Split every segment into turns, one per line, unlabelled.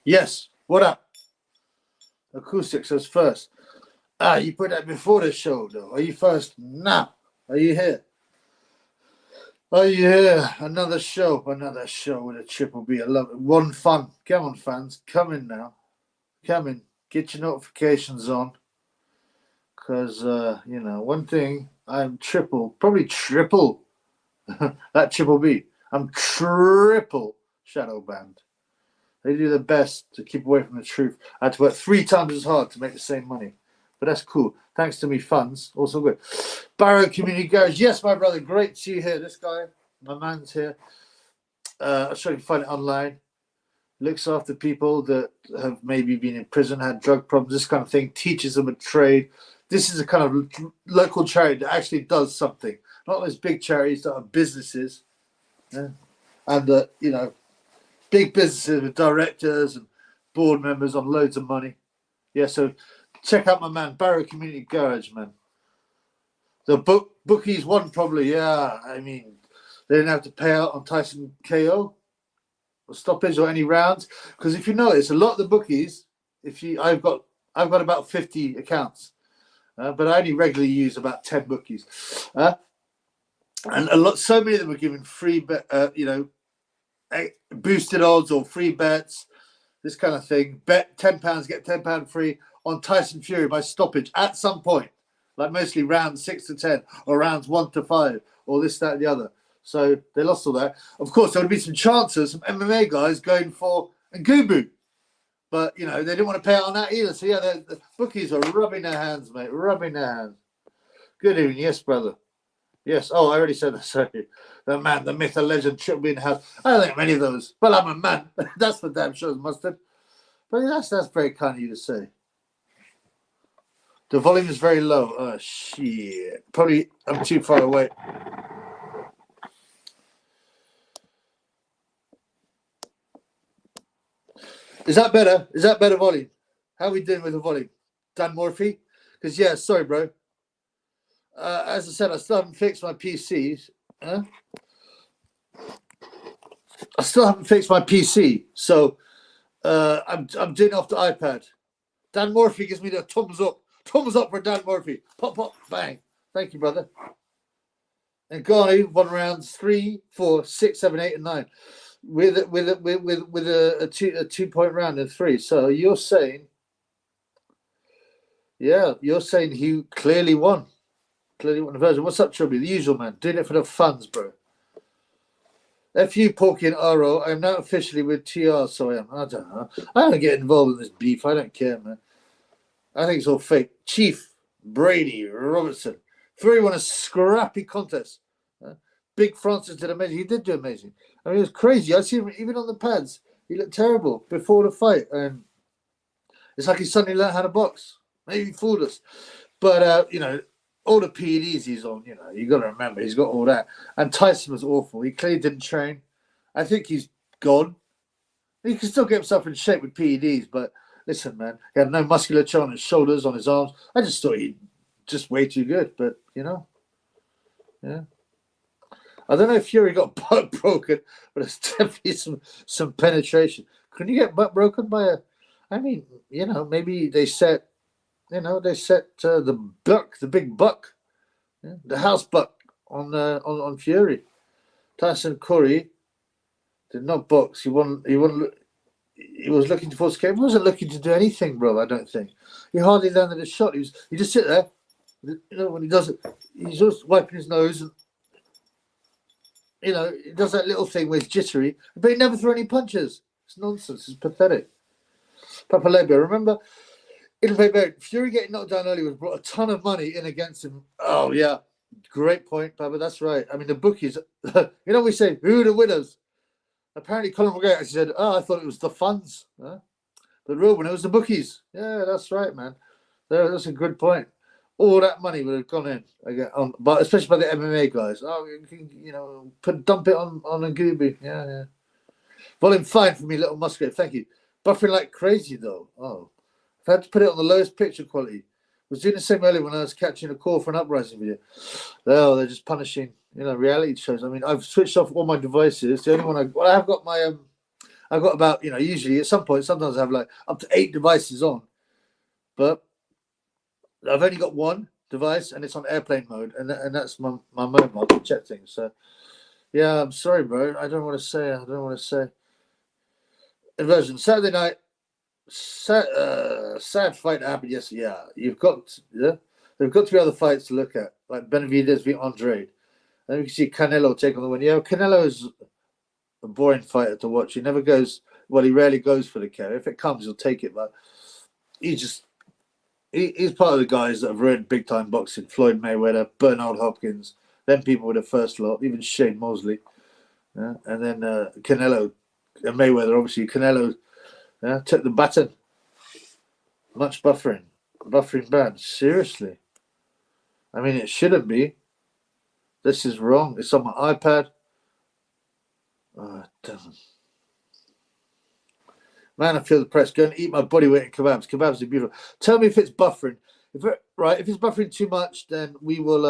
Yes. What up? Acoustics says first. Ah, you put that before the show, though. Are you first now? Are you here? Are you here? Another show with a triple B. I love it. One fun. Come on, fans. Come in now. Come in. Get your notifications on. Because, one thing, I'm probably triple, that triple B. I'm triple shadow banned. They do their best to keep away from the truth. I had to work 3 times as hard to make the same money. But that's cool. Thanks to me funds. Also good. Barrow Community Garage. Yes, my brother. Great to see you here. This guy, my man's here. I'll show you find it online. Looks after people that have maybe been in prison, had drug problems, this kind of thing. Teaches them a trade. This is a kind of local charity that actually does something. Not those big charities that are businesses. Yeah? And, big businesses with directors and board members on loads of money. Yeah, so check out my man, Barrow Community Garage, man. The bookies won probably, yeah. I mean, they didn't have to pay out on Tyson KO or stoppage or any rounds. Because if you notice, a lot of the bookies, I've got about 50 accounts, but I only regularly use about 10 bookies. And so many of them are giving free, boosted odds or free bets, this kind of thing. Bet £10, get £10 free on Tyson Fury by stoppage at some point, like mostly rounds 6 to 10 or rounds 1 to 5 or this, that, and the other. So they lost all that. Of course, there would be some chances, some MMA guys going for Ngannou, but they didn't want to pay out on that either. So yeah, the bookies are rubbing their hands, mate, rubbing their hands. Good evening, yes, brother. Yes. Oh, I already said that. Sorry. The man, the myth, the legend, should be in the house. I don't think many of those. Well, I'm a man. That's for damn sure, mustard. But that's very kind of you to say. The volume is very low. Oh, shit. Probably I'm too far away. Is that better? Is that better volume? How are we doing with the volume? Dan Morphy? Because, yeah, sorry, bro. As I said, I still haven't fixed my PCs. I still haven't fixed my PC, so I'm doing it off the iPad. Dan Morphy gives me the thumbs up. Thumbs up for Dan Morphy. Pop, pop, bang. Thank you, brother. And Ngannou won rounds 3, 4, 6, 7, 8, and 9 with a 2-point round in 3. So you're saying he clearly won. Clearly won the version. What's up, Chubby? The usual, man. Doing it for the funds, bro. F.U. Porky and Aro. I'm now officially with TR, so I am. I don't know. I don't get involved in this beef. I don't care, man. I think it's all fake. Chief, Brady, Robertson. Fury won a scrappy contest. Big Francis did amazing. He did do amazing. I mean, it was crazy. I see him even on the pads. He looked terrible before the fight. And it's like he suddenly learned how to box. Maybe he fooled us. But, all the PEDs he's on, you got to remember, he's got all that. And Tyson was awful. He clearly didn't train. I think he's gone. He can still get himself in shape with PEDs, but listen, man, he had no musculature on his shoulders, on his arms. I just thought he just way too good, but, yeah. I don't know if Fury got butt broken, but it's definitely some penetration. Couldn't you get butt broken by maybe they set... the buck, the big buck, the house buck on Fury. Tyson Curry did not box. He was looking to force game. He wasn't looking to do anything, bro. I don't think he hardly landed a shot. He just sit there. When he does it, he's just wiping his nose and he does that little thing where he's jittery, but he never threw any punches. It's nonsense. It's pathetic. Papa Lebia, remember? Fury getting knocked down early brought a ton of money in against him. Oh, yeah. Great point, Papa. That's right. I mean, the bookies, we say, who are the winners? Apparently, Colin McGregor actually said, I thought it was the funds. The real winner was the bookies. Yeah, that's right, man. That's a good point. All that money would have gone in, but especially by the MMA guys. Oh, you can, dump it on a gooby. Yeah. Volume fine for me, little Musgrave. Thank you. Buffering like crazy, though. Oh. I had to put it on the lowest picture quality. I was doing the same earlier when I was catching a call for an uprising video. Oh, they're just punishing, reality shows. I mean, I've switched off all my devices. The only one I've got my, I've got about, usually at some point, sometimes I have like up to 8 devices on, but I've only got one device and it's on airplane mode, and that's my mobile to check things. So yeah, I'm sorry, bro. I don't want to say. Inversion Saturday night. Sad fight that happened yesterday. Yeah, there've got to be other fights to look at, like Benavidez v Andrade. And you can see Canelo take on the win. Yeah, Canelo is a boring fighter to watch. He never goes. Well, he rarely goes for the KO. If it comes, he'll take it. But he's part of the guys that have read big time boxing. Floyd Mayweather, Bernard Hopkins, then people with the first lot, even Shane Mosley, yeah? And then Canelo and Mayweather. Obviously, Canelo took the baton. Much buffering bad. Seriously, I mean, it shouldn't be. This is wrong. It's on my iPad. Oh, it doesn't. Man, I feel the press. Go and eat my body weight in kebabs. Kebabs are beautiful. Tell me if it's buffering. If it's buffering too much, then we will.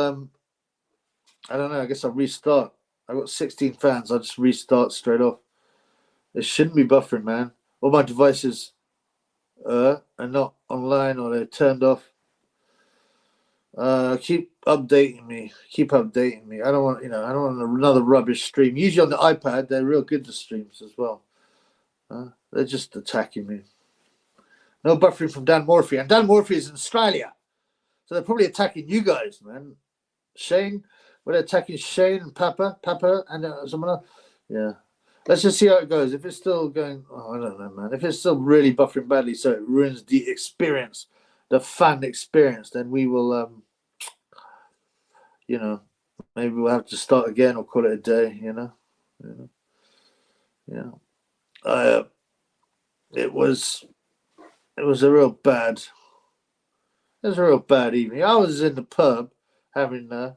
I don't know. I guess I'll restart. I've got 16 fans. I'll just restart straight off. It shouldn't be buffering, man. All my devices are not online, or they're turned off. Keep updating me. I don't want another rubbish stream. Usually on the iPad, they're real good, the streams as well. They're just attacking me. No buffering from Dan Morphy. And Dan Morphy is in Australia. So they're probably attacking you guys, man. Shane, they're attacking Shane and Papa and someone else. Yeah. Let's just see how it goes. If it's still going, I don't know, man. If it's still really buffering badly, so it ruins the experience, the fan experience, then we will, maybe we'll have to start again or call it a day, Yeah. It was a real bad evening. I was in the pub having, a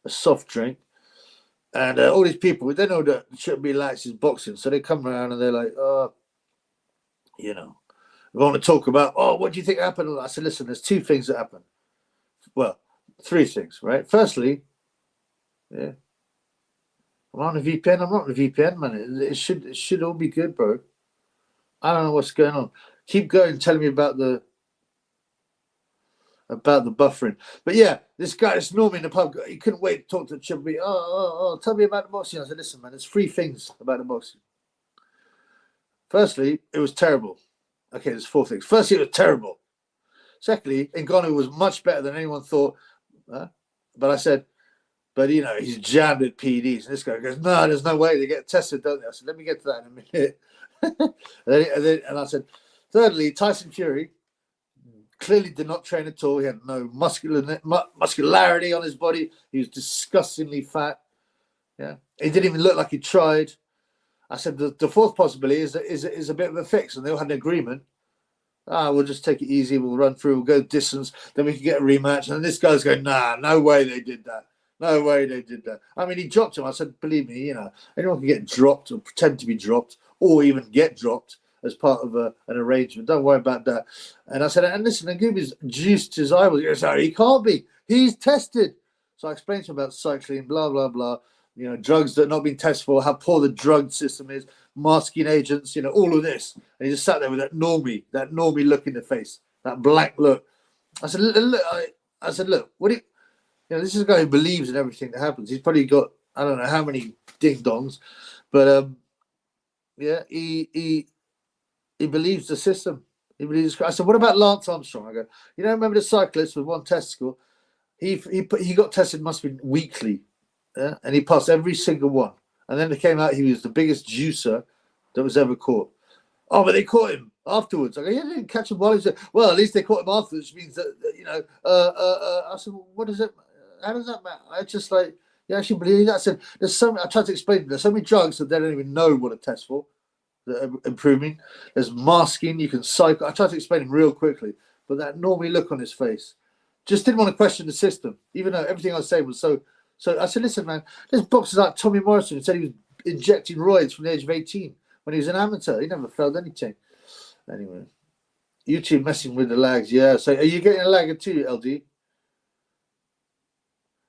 soft drink, and all these people, they know that shouldn't be lax is boxing, so they come around and they're like, we want to talk about, what do you think happened? I said, listen, there's 2 things that happened. Well, 3 things, right? Firstly, yeah, I'm on a VPN. I'm not on a VPN, man. It should all be good, bro. I don't know what's going on. Keep going, telling me about the buffering. But yeah, this guy, this Normie in the pub, he couldn't wait to talk to Chubby. Tell me about the boxing. I said, listen, man, there's 3 things about the boxing. Firstly, it was terrible. Okay, there's 4 things. Firstly, it was terrible. Secondly, Ngannou was much better than anyone thought. But I said, he's jammed at PEDs. And this guy goes, no, there's no way. They get tested, don't they? I said, let me get to that in a minute. and I said, thirdly, Tyson Fury clearly did not train at all. He had no muscularity on his body. He was disgustingly fat. Yeah, he didn't even look like he tried. I said the 4th possibility is a bit of a fix, and they all had an agreement. We'll just take it easy. We'll run through. We'll go distance. Then we can get a rematch. And this guy's going, nah, no way they did that. No way they did that. I mean, he dropped him. I said, believe me, anyone can get dropped or pretend to be dropped or even get dropped as part of an arrangement. Don't worry about that. And I said, and listen, Ngubi's juiced his eyeballs. He goes, he can't be. He's tested. So I explained to him about cycling, blah, blah, blah. Drugs that are not being tested for, how poor the drug system is, masking agents, all of this. And he just sat there with that normie look in the face, that blank look. I said, look, what do you, this is a guy who believes in everything that happens. He's probably got, I don't know how many ding-dongs, but he believes the system. He believes. I said, what about Lance Armstrong? I go, remember the cyclist with 1 testicle? He got tested, must have been weekly, and he passed every single one. And then it came out he was the biggest juicer that was ever caught. Oh, but they caught him afterwards. I go, yeah, they didn't catch him while he was there. Well, at least they caught him afterwards, which means that I said, well, what is it? How does that matter? I just like, you actually believe that? I said, I tried to explain, there's so many drugs that they don't even know what to test for that are improving. There's masking, you can cycle. I tried to explain him real quickly, but that normally look on his face just didn't want to question the system, even though everything I was saying was so. So I said, listen, man, there's boxers like Tommy Morrison who said he was injecting roids from the age of 18 when he was an amateur. He never failed anything. Anyway, YouTube messing with the lags. Yeah. So are you getting a lagger too, LD?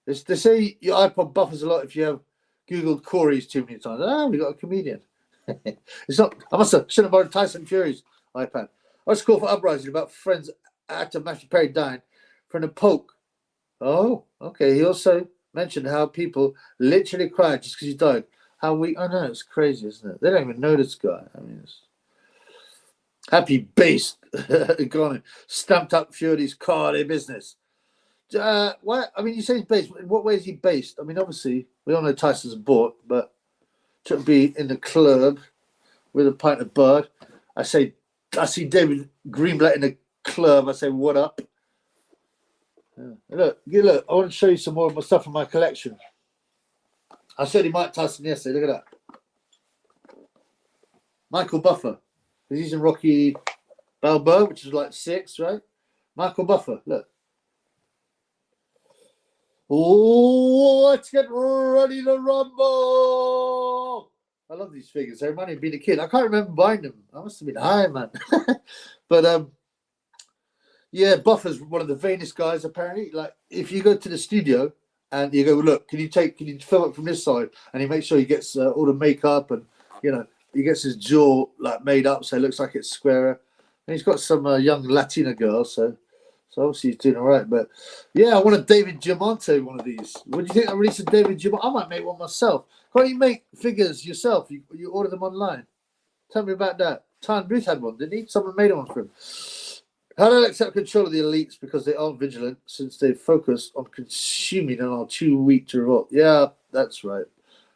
They say your iPod buffers a lot if you have Googled Corey's too many times. We got a comedian. It's not. Shouldn't have borrowed Tyson Fury's iPad. I was called for uprising about friends actor Matthew Perry dying from a poke. Oh, okay. He also mentioned how people literally cried just because he died. How we? I know it's crazy, isn't it? They don't even know this guy. I mean, it's happy based, gone stamped up Fury's car, their business. Why? I mean, you say he's based. In what way is he based? I mean, obviously, we all know Tyson's bought, but to be in the club with a pint of bud, I see David Greenblatt in the club. I say, what up? Yeah. Look. I want to show you some more of my stuff from my collection. I showed you Mike Tyson yesterday. Look at that. Michael Buffer. He's in Rocky Balboa, which is like 6, right? Michael Buffer. Look. Oh, let's get ready to rumble. I love these figures. They remind me of being a kid. I can't remember buying them. I must have been high, man. But yeah, Buffer's one of the vainest guys, apparently. Like, if you go to the studio and you go, look, can you film it from this side? And he makes sure he gets all the makeup and, you know, he gets his jaw like made up so it looks like it's squarer. And he's got some young Latina girl, so obviously he's doing all right. But yeah, I want a David Diamante one of these. What do you think? I released a David Diamante. I might make one myself. Can't you make figures yourself? You order them online. Tell me about that. Tyron Booth had one, didn't he? Someone made one for him. How do I accept control of the elites because they aren't vigilant since they focus on consuming and are too weak to revolt? Yeah, that's right.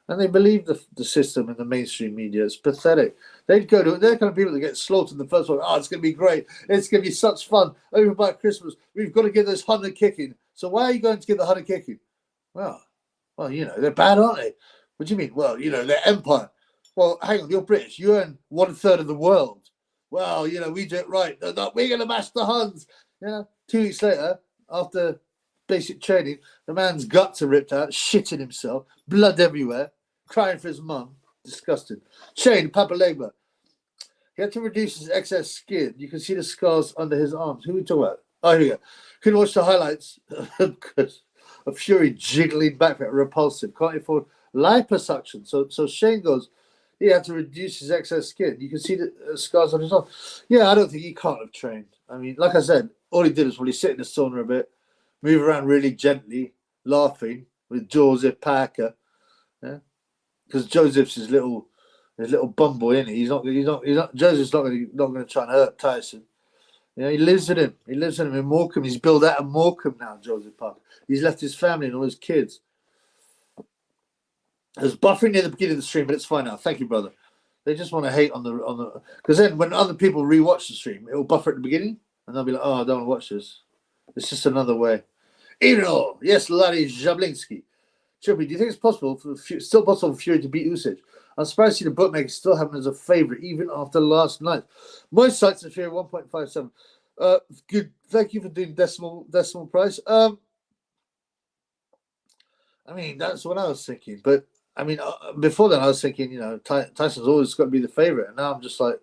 And they believe the system and the mainstream media. It's pathetic. They're the kind of people that get slaughtered in the first one. Oh, it's going to be great. It's going to be such fun. Over by Christmas, we've got to give this Hunter kicking. So why are you going to give the Hunter kicking? Well, you know, they're bad, aren't they? What do you mean? Well, you know, they're empire. Well, hang on, you're British. You earn 1/3 of the world. Well, you know, we do it right. We're going to mash the Huns. You know, 2 weeks later, after basic training, the man's guts are ripped out, shitting himself, blood everywhere, crying for his mum. Disgusting. Shane Papalegba. He had to reduce his excess skin. You can see the scars under his arms. Who are we talking about? Oh, here we go. Couldn't watch the highlights of Fury jiggling back at repulsive. Can't afford liposuction. So Shane goes, he had to reduce his excess skin. You can see the scars on his arm. Yeah, I don't think he can't have trained. I mean, like I said, all he did was really sit in the sauna a bit, move around really gently, laughing with Joseph Parker. Yeah, because Joseph's his little bum boy, isn't he? He's not. Joseph's not going to try and hurt Tyson. You know, he lives with him. He lives with him in Morecambe. He's built out of Morecambe now, Joseph Parker. He's left his family and all his kids. There's buffering near the beginning of the stream, but it's fine now. Thank you, brother. They just want to hate on the because then when other people rewatch the stream, it will buffer at the beginning, and they'll be like, "Oh, I don't want to watch this." It's just another way. Eno, yes, Larry Jablinski. Trippy, do you think it's possible still possible for Fury to beat Usyk? I'm surprised to see the bookmakers still have him as a favourite even after last night. Most sites are Fury 1.57. Good. Thank you for doing decimal price. I mean, that's what I was thinking, but. I mean, before then, I was thinking, you know, Tyson's always got to be the favourite. And now I'm just like,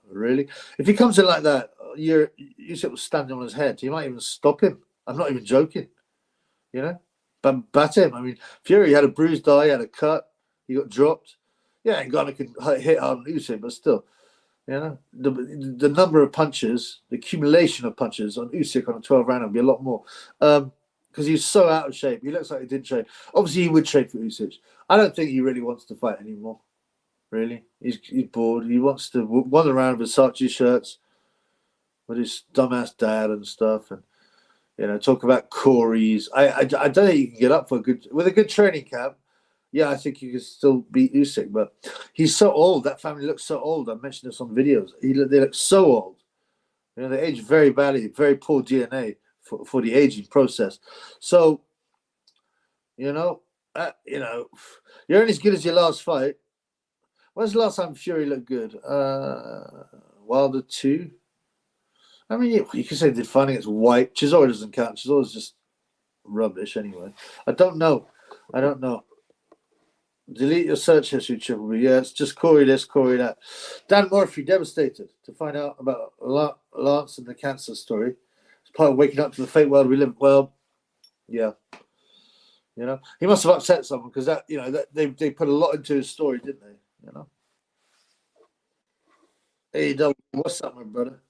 really? If he comes in like that, Usyk was standing on his head. You might even stop him. I'm not even joking. You know? But bat him. I mean, Fury had a bruised eye, he had a cut, he got dropped. Yeah, Ngannou can hit hard on Usyk, but still, you know, the number of punches, the accumulation of punches on Usyk on a 12-rounder would be a lot more. Because he's so out of shape. He looks like he didn't train. Obviously, he would train for Usyk. I don't think he really wants to fight anymore. Really. He's bored. He wants to wander around with Versace shirts with his dumbass dad and stuff. And, you know, talk about Corey's. I don't think you can get up for with a good training camp. Yeah, I think you can still beat Usyk. But he's so old. That family looks so old. I mentioned this on videos. They look so old. You know, they age very badly. Very poor DNA. For the aging process. So, you know, you're only as good as your last fight. When's the last time Fury looked good? Wilder 2. I mean, you can say they did fine against White. Chisora doesn't count. Chisora's just rubbish anyway. I don't know. Delete your search history, Triple B. Yeah, it's just Corey this, Corey that. Dan Murphy, devastated to find out about Lance and the cancer story. Part of waking up to the fake world we live. Well, yeah, you know, he must have upset someone because that, you know, that they put a lot into his story, didn't they? You know, Hey, double, what's up, my brother?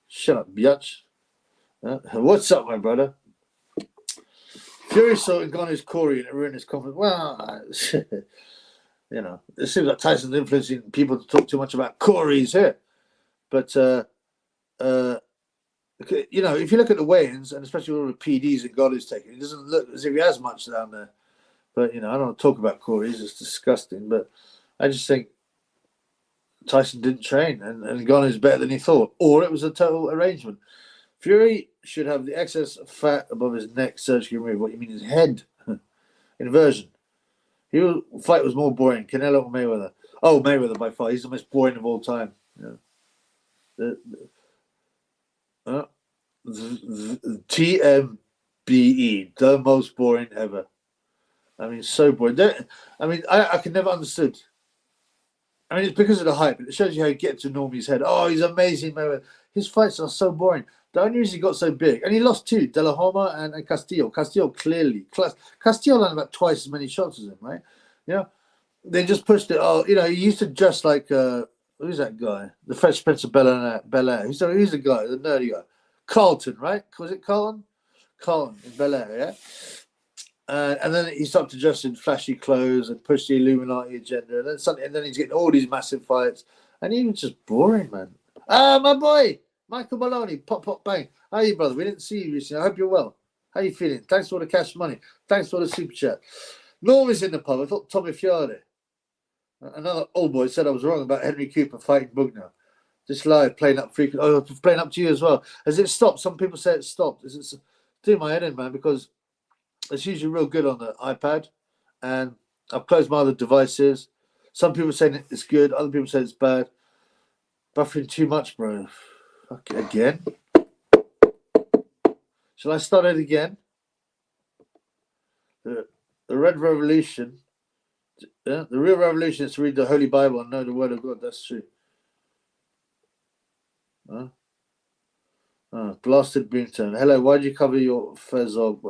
Shut up, biatch. What's up, my brother? Fury saw Ngannou's Corey and it ruined his confidence. Well, it seems like Tyson's influencing people to talk too much about Corey's here. But, if you look at the weigh-ins, and especially all the PDs Ngannou's taking, it doesn't look as if he has much down there. But, I don't want to talk about Corey's. It's disgusting. But I just think Tyson didn't train and Ngannou's better than he thought. Or it was a total arrangement. Fury should have the excess fat above his neck surgically removed. What you mean, his head? Inversion. Fight was more boring. Canelo or Mayweather? Oh, Mayweather by far. He's the most boring of all time. TMBE, the most boring ever. I mean, so boring. I can never understood. I mean, it's because of the hype. It shows you how he gets to Normie's head. Oh, he's amazing, Mayweather. His fights are so boring. The only reason he got so big, and he lost two, De La Homa and Castillo. Castillo clearly. Castillo landed about twice as many shots as him, right? They just pushed it. Oh, he used to dress like, who's that guy? The Fresh Prince of Bel-Air. Who's the guy, the nerdy guy? Carlton, right? Was it Carlton? Carlton in Bel-Air, yeah? And then he started to dress in flashy clothes and push the Illuminati agenda. And then he's getting all these massive fights. And he was just boring, man. My boy, Michael Maloney, pop, bang. How are you, brother? We didn't see you recently. I hope you're well. How are you feeling? Thanks for the cash money. Thanks for the super chat. Norm is in the pub. I thought Tommy Fiore. Another old boy said I was wrong about Henry Cooper fighting Bugner. Just live, playing up frequently. Oh, playing up to you as well. Has it stopped? Some people say it stopped. It's doing my head in, man, because it's usually real good on the iPad. And I've closed my other devices. Some people saying it's good. Other people say it's bad. Buffering too much, bro. Okay, again? Shall I start it again? The Red Revolution. Yeah, the real revolution is to read the Holy Bible and know the Word of God. That's true. Blasted Boomtown. Hello, why did you cover your Fezog?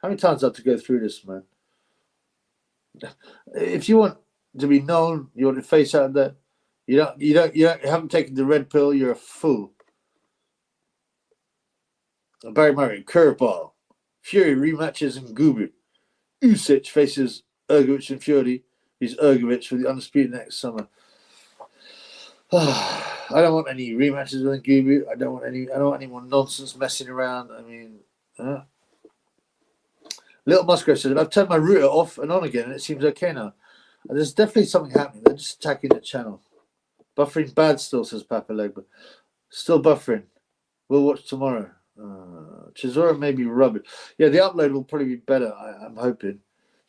How many times do I have to go through this, man? If you want to be known, you want to face out there. You haven't taken the red pill. You're a fool. Barry Murray, curveball. Fury rematches in Gubu. Usyk faces Ergovich and Fury. He's Ergovich for the undisputed next summer. I don't want any rematches with Gubu. I don't want any more nonsense messing around. I mean, Little Musgrave says, I've turned my router off and on again, and it seems okay now. And there's definitely something happening. They're just attacking the channel. Buffering bad still, says Papa Legba. Still buffering. We'll watch tomorrow. Chisora may be rubbish. Yeah, the upload will probably be better, I'm hoping.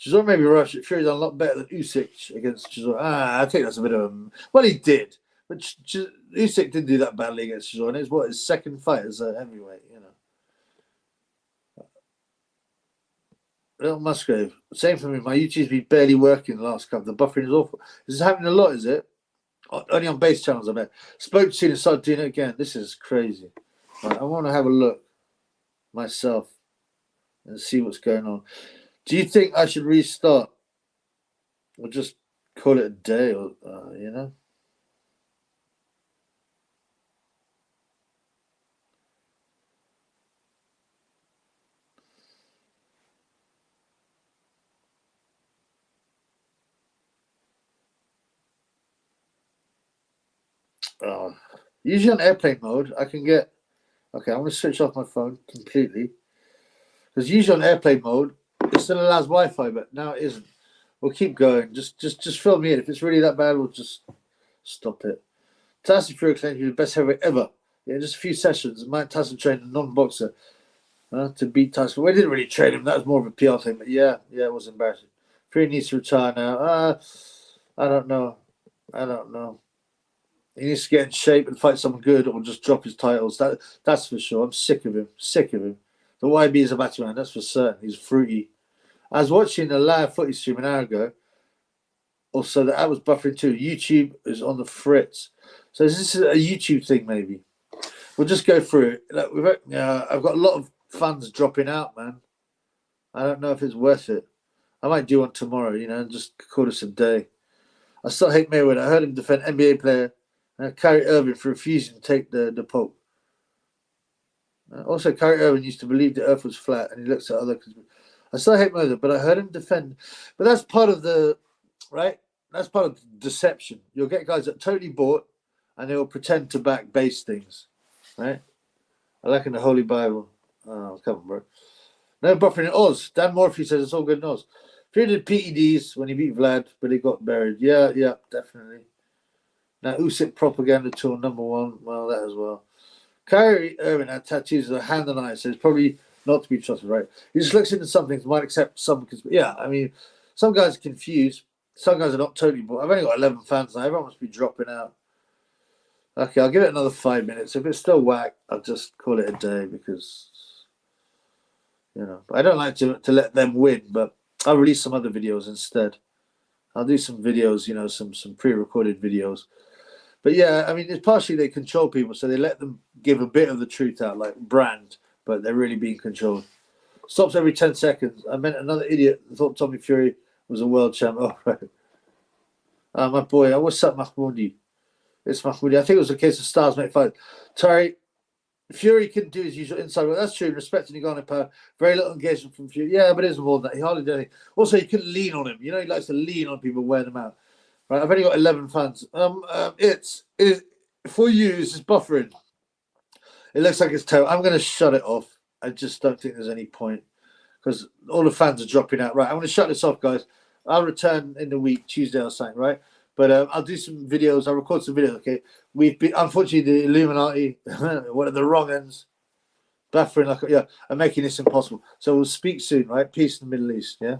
Chisora may be rubbish. Fury's done a lot better than Usyk against Chisora. I think that's a bit of a... Well, he did. But Usyk didn't do that badly against Chisora. And it's his second fight as a heavyweight, Little Musgrave. Same for me. My YouTube's been barely working the last couple. The buffering is awful. This is happening a lot, is it? Only on base channels, I bet. Spoke to you and started doing it again. This is crazy. Right, I want to have a look myself and see what's going on. Do you think I should restart or just call it a day, or usually on airplane mode, I can get... Okay, I'm going to switch off my phone completely. Because usually on airplane mode, it still allows Wi-Fi, but now it isn't. We'll keep going. Just fill me in. If it's really that bad, we'll just stop it. Tyson Fury claims to be the best heavyweight ever. Yeah, just a few sessions. Mike Tyson trained a non-boxer to beat Tyson. We didn't really train him. That was more of a PR thing. But yeah, it was embarrassing. Fury needs to retire now. I don't know. He needs to get in shape and fight someone good, or just drop his titles. That's for sure. I'm sick of him. The YB is a batman, that's for certain. He's fruity. I was watching a live footy stream an hour ago. Also, that was buffering too. YouTube is on the fritz. So is this a YouTube thing, maybe? We'll just go through it. I've got a lot of funds dropping out, man. I don't know if it's worth it. I might do one tomorrow, and just call this a day. I still hate Mayweather. I heard him defend NBA player Kyrie Irving for refusing to take the Pope. Also, Kyrie Irving used to believe the Earth was flat, and he looks at other. I still hate Moses, but I heard him defend. But that's part of the right. That's part of deception. You'll get guys that totally bought, and they will pretend to back base things, right? I like in the Holy Bible. Oh, come on, bro. No buffering in Oz. Dan Morphy says it's all good in Oz. Fear did PEDs when he beat Vlad, but he got buried. Yeah, definitely. Now, Usyk propaganda tool #1. Well, that as well. Kyrie Irving had tattoos of a hand and eye, so it's probably not to be trusted, right? He just looks into some things, might accept some. Yeah, I mean, some guys are confused. Some guys are not totally bought. I've only got 11 fans now. Everyone must be dropping out. Okay, I'll give it another 5 minutes. If it's still whack, I'll just call it a day because, I don't like to let them win, but I'll release some other videos instead. I'll do some videos, some pre-recorded videos. But yeah, I mean, it's partially they control people, so they let them give a bit of the truth out, like brand, but they're really being controlled. Stops every 10 seconds. I meant another idiot thought Tommy Fury was a world champ. Oh, right. My boy, what's up, Mahmoudi? It's Mahmoudi. I think it was a case of stars make fight. Sorry, Fury couldn't do his usual inside work. That's true. Respecting Ngannou power. Very little engagement from Fury. Yeah, but it is more than that. He hardly did anything. Also, he couldn't lean on him. He likes to lean on people, wear them out. Right, I've only got 11 fans. It's for you. It's just buffering. It looks like it's terrible. I'm going to shut it off. I just don't think there's any point because all the fans are dropping out. Right, I'm going to shut this off, guys. I'll return in the week, Tuesday or something, right? But I'll do some videos. I'll record some videos, okay? We've been, unfortunately, the Illuminati, one of the wrong ends, buffering, are making this impossible. So we'll speak soon, right? Peace in the Middle East, yeah?